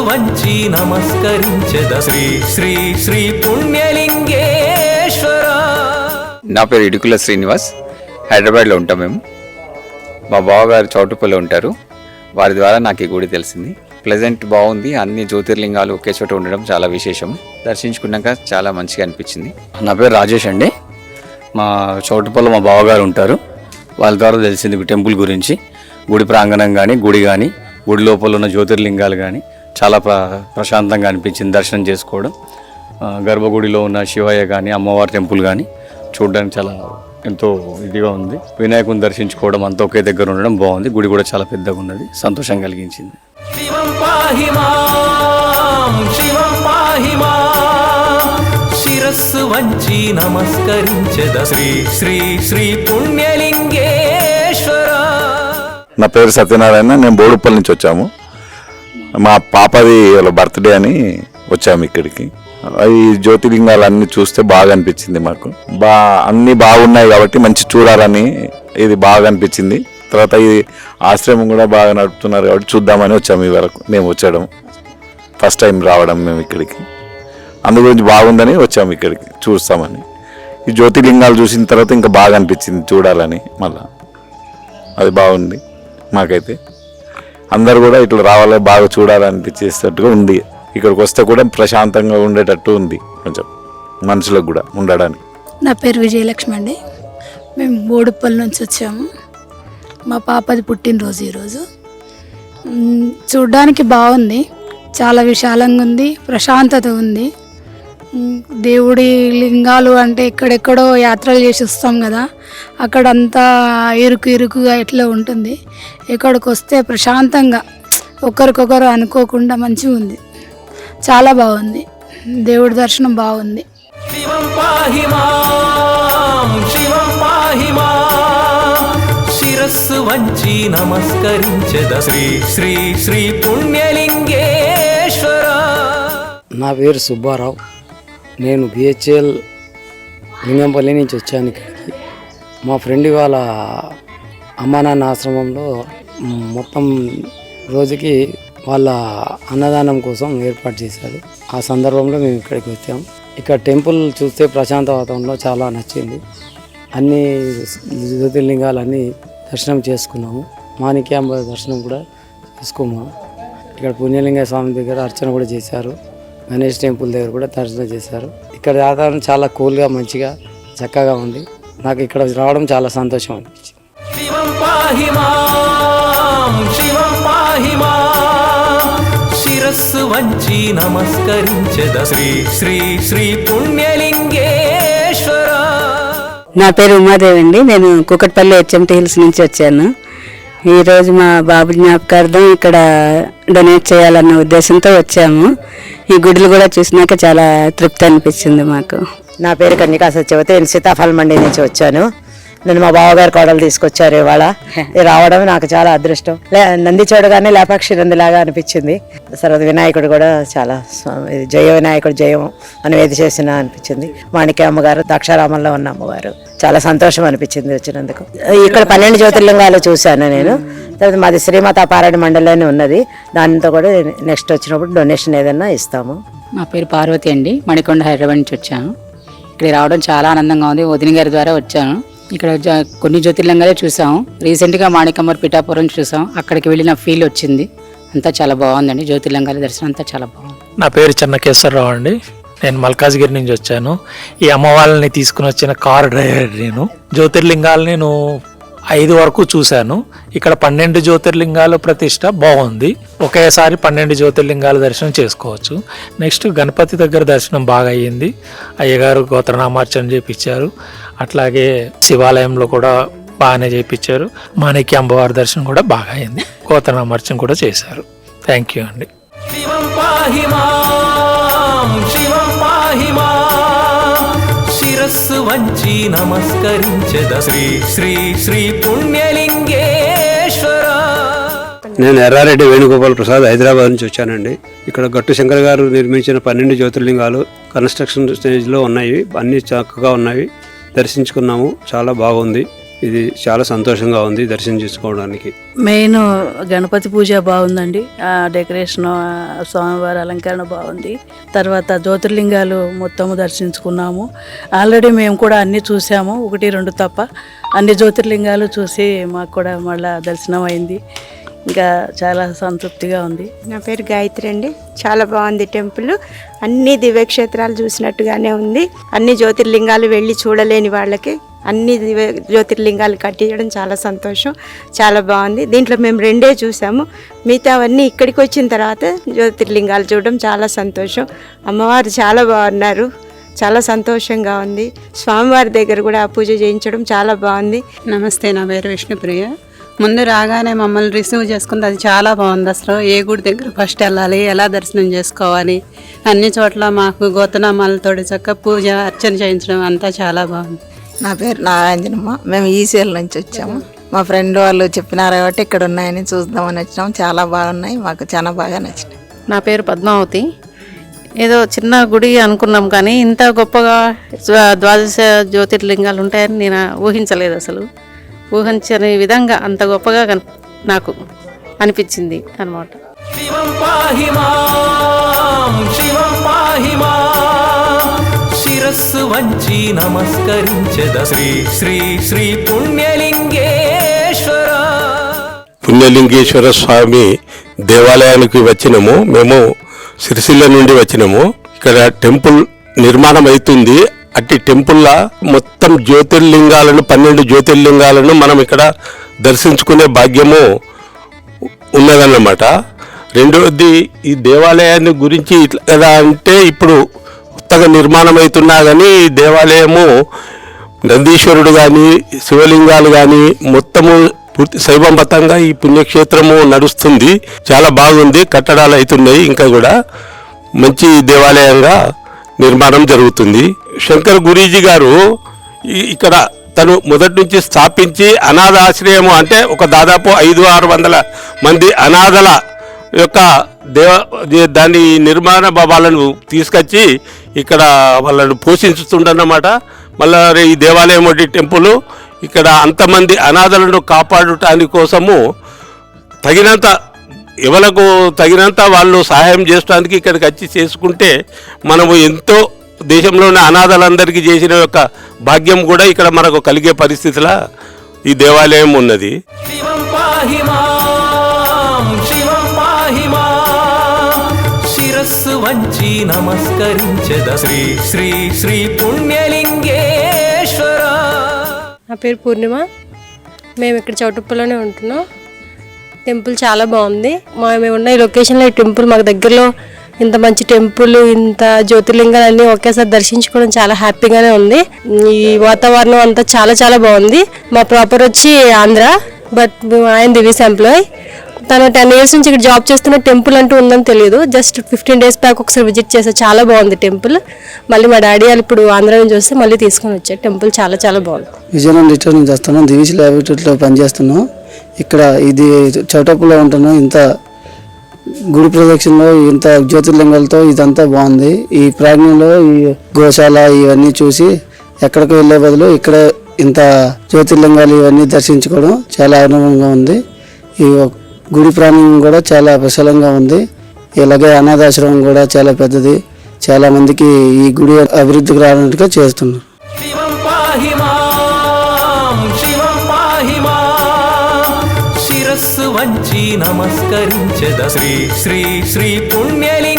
వంచి నమస్కరించెద శ్రీ శ్రీ శ్రీ పుణ్యలింగేశ్వర. నా పేరు ఇడుకుల శ్రీనివాస్, హైదరాబాద్లో ఉంటాం మేము. మా బావగారు చౌటుపల్లిలో ఉంటారు. వారి ద్వారా నాకు ఈ గుడి తెలిసింది. ప్లెజెంట్ బాగుంది. అన్ని జ్యోతిర్లింగాలు ఒకే చోట ఉండడం చాలా విశేషం. దర్శించుకున్నాక చాలా మంచిగా అనిపించింది. నా పేరు రాజేష్ అండి. మా చౌటుపల్లిలో మా బావగారు ఉంటారు. వాళ్ళ ద్వారా తెలిసింది టెంపుల్ గురించి. గుడి ప్రాంగణం కానీ, గుడి కానీ, గుడి లోపల ఉన్న జ్యోతిర్లింగాలు కానీ చాలా ప్రశాంతంగా అనిపించింది దర్శనం చేసుకోవడం. గర్భగుడిలో ఉన్న శివయ్య కానీ, అమ్మవారి టెంపుల్ కానీ చూడడానికి చాలా ఎంతో ఇదిగా ఉంది. వినాయకుని దర్శించుకోవడం అంతా ఒకే దగ్గర ఉండడం బాగుంది. గుడి కూడా చాలా పెద్దగా ఉన్నది, సంతోషం కలిగించింది. శివం పాహి మాం, శివం పాహి మాం, శిరస్సు వంచి నమస్కరించెద శ్రీ శ్రీ శ్రీ పుణ్యలింగేశ్వర. నా పేరు సత్యనారాయణ. నేను బోడుపల్లి నుంచి వచ్చాము. మా పాపది వాళ్ళ బర్త్డే అని వచ్చాము ఇక్కడికి. ఈ జ్యోతిర్లింగాలు అన్నీ చూస్తే బాగా అనిపించింది మాకు. అన్నీ బాగున్నాయి కాబట్టి మంచి చూడాలని ఇది బాగా అనిపించింది. తర్వాత ఈ ఆశ్రమం కూడా బాగా నడుపుతున్నారు కాబట్టి చూద్దామని వచ్చాము. ఈ వరకు మేము వచ్చాము ఫస్ట్ టైం రావడం మేము ఇక్కడికి. అందు గురించి బాగుందని వచ్చాము ఇక్కడికి చూస్తామని. ఈ జ్యోతిర్లింగాలు చూసిన తర్వాత ఇంకా బాగా అనిపించింది చూడాలని. మళ్ళా అది బాగుంది మాకైతే. అందరు కూడా ఇట్లా రావాలి, బాగా చూడాలనిపించేటట్టుగా ఉంది. ఇక్కడికి వస్తే కూడా ప్రశాంతంగా ఉండేటట్టు ఉంది కొంచెం మనుషులకు కూడా ఉండడానికి. నా పేరు విజయలక్ష్మి అండి. మేము బోడుపల్లి నుంచి వచ్చాము. మా పాపది పుట్టినరోజు ఈరోజు. చూడ్డానికి బాగుంది, చాలా విశాలంగా ఉంది, ప్రశాంతత ఉంది. దేవుడి లింగాలు అంటే ఎక్కడెక్కడో యాత్రలు చేసి వస్తాం కదా, అక్కడంతా ఇరుకుగా ఎట్లా ఉంటుంది. ఇక్కడికి వస్తే ప్రశాంతంగా ఒకరికొకరు అనుకోకుండా మంచిగా ఉంది, చాలా బాగుంది. దేవుడి దర్శనం బాగుంది. శివం పాహి మాం, శివం పాహి మాం, శిరస్సు వంచి నమస్కరించెద శ్రీ శ్రీ శ్రీ పుణ్యలింగేశ్వర. నా పేరు సుబ్బారావు. నేను బిహెచ్ఎల్ లింగంపల్లి నుంచి వచ్చాను ఇక్కడికి. మా ఫ్రెండ్ వాళ్ళ అమ్మా నాన్న ఆశ్రమంలో మొత్తం రోజుకి వాళ్ళ అన్నదానం కోసం ఏర్పాటు చేశారు. ఆ సందర్భంలో మేము ఇక్కడికి వచ్చాము. ఇక్కడ టెంపుల్ చూస్తే ప్రశాంత వాతావరణంలో చాలా నచ్చింది. అన్ని జ్యోతిర్లింగాలన్నీ దర్శనం చేసుకున్నాము. మాణిక్యాంబ దర్శనం కూడా చేసుకున్నాము. ఇక్కడ పుణ్యలింగ స్వామి దగ్గర అర్చన కూడా చేశారు. గణేష్ టెంపుల్ దగ్గర కూడా దర్శనం చేశారు. ఇక్కడ వాతావరణం చాలా కూల్గా, మంచిగా, చక్కగా ఉంది. నాకు ఇక్కడ రావడం చాలా సంతోషం అనిపించింది. శివం పాహి మాం, శివం పాహి మాం, శిరస్సు వంచి నమస్కరించెద శ్రీ శ్రీ శ్రీ పుణ్యలింగేశ్వర. నా పేరు ఉమాదేవి అండి. నేను కూకట్పల్లి హెచ్ఎంటీ హిల్స్ నుంచి వచ్చాను. ఈరోజు మా బాబు జ్ఞాపకార్థం ఇక్కడ డొనేట్ చేయాలన్న ఉద్దేశంతో వచ్చాము. ఈ గుడులు కూడా చూసినాక చాలా తృప్తి అనిపించింది మాకు. నా పేరు కన్నికా సత్యవతి. నేను సీతాఫలం మండి నుంచి వచ్చాను. నేను మా బావగారు కోడలు తీసుకొచ్చారు ఇవాళ. రావడం నాకు చాలా అదృష్టం. నంది చూడగానే లేపాక్షి నందిలాగా అనిపించింది. తర్వాత వినాయకుడు కూడా చాలా జయ వినాయకుడు జయం అనేది చేసిన అనిపించింది. మాణిక్య అమ్మగారు, ద్రాక్షారామంలో ఉన్న అమ్మగారు, చాలా సంతోషం అనిపించింది వచ్చినందుకు. ఇక్కడ 12 జ్యోతిర్లింగాలు చూశాను నేను. తర్వాత మాది శ్రీమాతా పారాయణ మండలిలోనే ఉన్నది. దానితో కూడా నెక్స్ట్ వచ్చినప్పుడు డొనేషన్ ఏదైనా ఇస్తాము. నా పేరు పార్వతి అండి. మణికొండ, హైదరాబాద్ నుంచి వచ్చాను. ఇక్కడ రావడం చాలా ఆనందంగా ఉంది. వదిన గారి ద్వారా వచ్చాను. ఇక్కడ కొన్ని జ్యోతిర్లింగాలే చూసాము. రీసెంట్గా మాణికమ్మర్ పిఠాపురం చూసాం. అక్కడికి వెళ్ళిన ఫీల్ వచ్చింది. అంతా చాలా బాగుందండి. జ్యోతిర్లింగాల దర్శనం అంతా చాలా బాగుంది. నా పేరు చెన్నకేశ్వరరావు అండి. నేను మల్కాజ్గిరి నుంచి వచ్చాను. ఈ అమ్మవాళ్ళని తీసుకుని వచ్చిన కార్ డ్రైవర్ నేను. జ్యోతిర్లింగాలు నేను 5 వరకు చూశాను. ఇక్కడ 12 జ్యోతిర్లింగాల ప్రతిష్ట బాగుంది. ఒకేసారి 12 జ్యోతిర్లింగాల దర్శనం చేసుకోవచ్చు. నెక్స్ట్ గణపతి దగ్గర దర్శనం బాగా అయ్యింది. అయ్యగారు గోత్రనామార్చన చేయించారు. అట్లాగే శివాలయంలో కూడా బాగానే చేయించారు. మాణిక్య అమ్మవారి దర్శనం కూడా బాగా అయింది. గోత్రనామార్చన కూడా చేశారు. థ్యాంక్ యూ అండి. శివం పాహి మాం, శివం పాహి మాం, శిరస్సు వంచి నమస్కరించెద శ్రీ శ్రీ శ్రీ పుణ్యలింగేశ్వర. నేను ఎర్రారెడ్డి వేణుగోపాల్ ప్రసాద్, హైదరాబాద్ నుంచి వచ్చానండి. ఇక్కడ గట్టు శంకర్ గారు నిర్మించిన 12 జ్యోతిర్లింగాలు కన్స్ట్రక్షన్ స్టేజ్లో ఉన్నాయి. అన్నీ చక్కగా ఉన్నాయి. దర్శించుకున్నాము. చాలా బాగుంది. ఇది చాలా సంతోషంగా ఉంది దర్శనం చేసుకోవడానికి. మెయిన్ గణపతి పూజ బాగుందండి. డెకరేషన్, స్వామివారి అలంకరణ బాగుంది. తర్వాత జ్యోతిర్లింగాలు మొత్తము దర్శించుకున్నాము. ఆల్రెడీ మేము కూడా అన్నీ చూసాము, 1-2 తప్ప అన్ని జ్యోతిర్లింగాలు చూసి మాకు కూడా మళ్ళా దర్శనం అయింది. ఇంకా చాలా సంతృప్తిగా ఉంది. నా పేరు గాయత్రి అండి. చాలా బాగుంది టెంపుల్. అన్ని దివ్యక్షేత్రాలు చూసినట్టుగానే ఉంది. అన్ని జ్యోతిర్లింగాలు వెళ్ళి చూడలేని వాళ్ళకి అన్ని జ్యోతిర్లింగాలు కట్టించడం చాలా సంతోషం. చాలా బాగుంది. దీంట్లో మేము 2 చూసాము. మిగతావన్నీ ఇక్కడికి వచ్చిన తర్వాత జ్యోతిర్లింగాలు చూడడం చాలా సంతోషం. అమ్మవారు చాలా బాగున్నారు. చాలా సంతోషంగా ఉంది. స్వామివారి దగ్గర కూడా ఆ పూజ చేయించడం చాలా బాగుంది. నమస్తే, నా పేరు విష్ణుప్రియ. ముందు రాగానే మమ్మల్ని రిసీవ్ చేసుకుంది, అది చాలా బాగుంది. అసలు ఏ గుడి దగ్గర ఫస్ట్ వెళ్ళాలి, ఎలా దర్శనం చేసుకోవాలి, అన్ని చోట్ల మాకు గోతనామాలతో చక్క పూజ అర్చన చేయించడం అంతా చాలా బాగుంది. నా పేరు నారాయణమ్మ. మేము ఈసీఎల్ నుంచి వచ్చాము. మా ఫ్రెండ్ వాళ్ళు చెప్పినారు కాబట్టి ఇక్కడ ఉన్నాయని చూద్దామని వచ్చినాము. చాలా బాగున్నాయి, మాకు చాలా బాగా నచ్చినాయి. నా పేరు పద్మావతి. ఏదో చిన్న గుడి అనుకున్నాం కానీ ఇంత గొప్పగా 12 జ్యోతిర్లింగాలు ఉంటాయని నేను ఊహించలేదు. అసలు ఊహించని విధంగా అంత గొప్పగా నాకు అనిపించింది అన్నమాట. శివం పాహి మాం, శివం పాహి మాం, శిరస్సు వంచి నమస్కరించద శ్రీ శ్రీ శ్రీ పుణ్యలింగేశ్వర. పుణ్యలింగేశ్వర స్వామి దేవాలయానికి వచ్చినాము. మేము సిరిసిల్ల నుండి వచ్చినాము. ఇక్కడ టెంపుల్ నిర్మాణం అవుతుంది. అట్టి టెంపుల్లా మొత్తం జ్యోతిర్లింగాలను 12 జ్యోతిర్లింగాలను మనం ఇక్కడ దర్శించుకునే భాగ్యము ఉన్నదన్నమాట. రెండవది, ఈ దేవాలయాన్ని గురించి ఎలా అంటే ఇప్పుడు కొత్తగా నిర్మాణం అవుతున్నా కానీ ఈ దేవాలయము నందీశ్వరుడు కానీ శివలింగాలు కానీ మొత్తము పూర్తి శైవమతంగా ఈ పుణ్యక్షేత్రము నడుస్తుంది. చాలా బాగుంది. కట్టడాలు అవుతున్నాయి. ఇంకా కూడా మంచి దేవాలయంగా నిర్మాణం జరుగుతుంది. శంకర్ గురూజీ గారు ఇక్కడ తను మొదటి నుంచి స్థాపించి అనాథాశ్రయము అంటే ఒక దాదాపు 500-600 మంది అనాథల యొక్క దాని నిర్మాణ వాళ్ళను తీసుకొచ్చి ఇక్కడ వాళ్ళను పోషించుతుండన్నమాట. మళ్ళా ఈ దేవాలయం వంటి టెంపుల్ ఇక్కడ అంతమంది అనాథలను కాపాడటానికి కోసము ఎవరికి తగినంత వాళ్ళు సహాయం చేయడానికి ఇక్కడికి వచ్చి చేసుకుంటే మనము ఎంతో దేశంలోని అనాథలందరికీ చేసిన యొక్క భాగ్యం కూడా ఇక్కడ మనకు కలిగే పరిస్థితిలా ఈ దేవాలయం ఉన్నది. శివం పాహి మాం, శివం పాహి మాం, శిరస్సు వంచి నమస్కరించద శ్రీ శ్రీ శ్రీ పుణ్యలింగేశ్వర. నా పేరు పూర్ణిమ. మేము ఇక్కడ చౌటుప్పలోనే ఉంటున్నాం. టెంపుల్ చాలా బాగుంది. మేము ఉన్న ఈ లొకేషన్లో ఈ టెంపుల్ మాకు దగ్గరలో ఇంత మంచి టెంపుల్, ఇంత జ్యోతిర్లింగాలన్నీ ఒకేసారి దర్శించుకోవడం చాలా హ్యాపీగానే ఉంది. ఈ వాతావరణం అంతా చాలా చాలా బాగుంది. మా ప్రాపర్ వచ్చి ఆంధ్ర, బట్ ఆయన దివీస్ ఎంప్లాయ్. తను 10 years నుంచి ఇక్కడ జాబ్ చేస్తున్న. టెంపుల్ అంటూ ఉందని తెలియదు. జస్ట్ 15 days బ్యాక్ ఒకసారి విజిట్ చేసా. చాలా బాగుంది టెంపుల్. మళ్ళీ మా డాడీ వాళ్ళు ఇప్పుడు ఆంధ్ర నుంచి వస్తే మళ్ళీ తీసుకొని వచ్చారు. టెంపుల్ చాలా చాలా బాగుంది. విజయనగరం డిస్ట్రిక్ట్ నుంచి వస్తున్నాం. దివీస్ ల్యాబొరేటరీలో పనిచేస్తున్నాం. ఇక్కడ ఇది చౌటప్పులో ఉంటున్నాం. ఇంత గుడి ప్రదక్షిణలో ఇంత జ్యోతిర్లింగాలతో ఇదంతా బాగుంది. ఈ ప్రాంగణంలో ఈ గోశాల ఇవన్నీ చూసి ఎక్కడికి వెళ్ళే బదులు ఇక్కడ ఇంత జ్యోతిర్లింగాలు ఇవన్నీ దర్శించుకోవడం చాలా ఆనందంగా ఉంది. ఈ గుడి ప్రాంగణం కూడా చాలా విశాలంగా ఉంది. ఇలాగే అనాథాశ్రమం కూడా చాలా పెద్దది. చాలా మందికి ఈ గుడి అభివృద్ధికి రావడానికి చేస్తున్నారు. శివం పాహి మాం, శివం పాహి మాం, శిరస్సు వంచి నమస్కరించద శ్రీ శ్రీ శ్రీ పుణ్యలింగేశ్వర.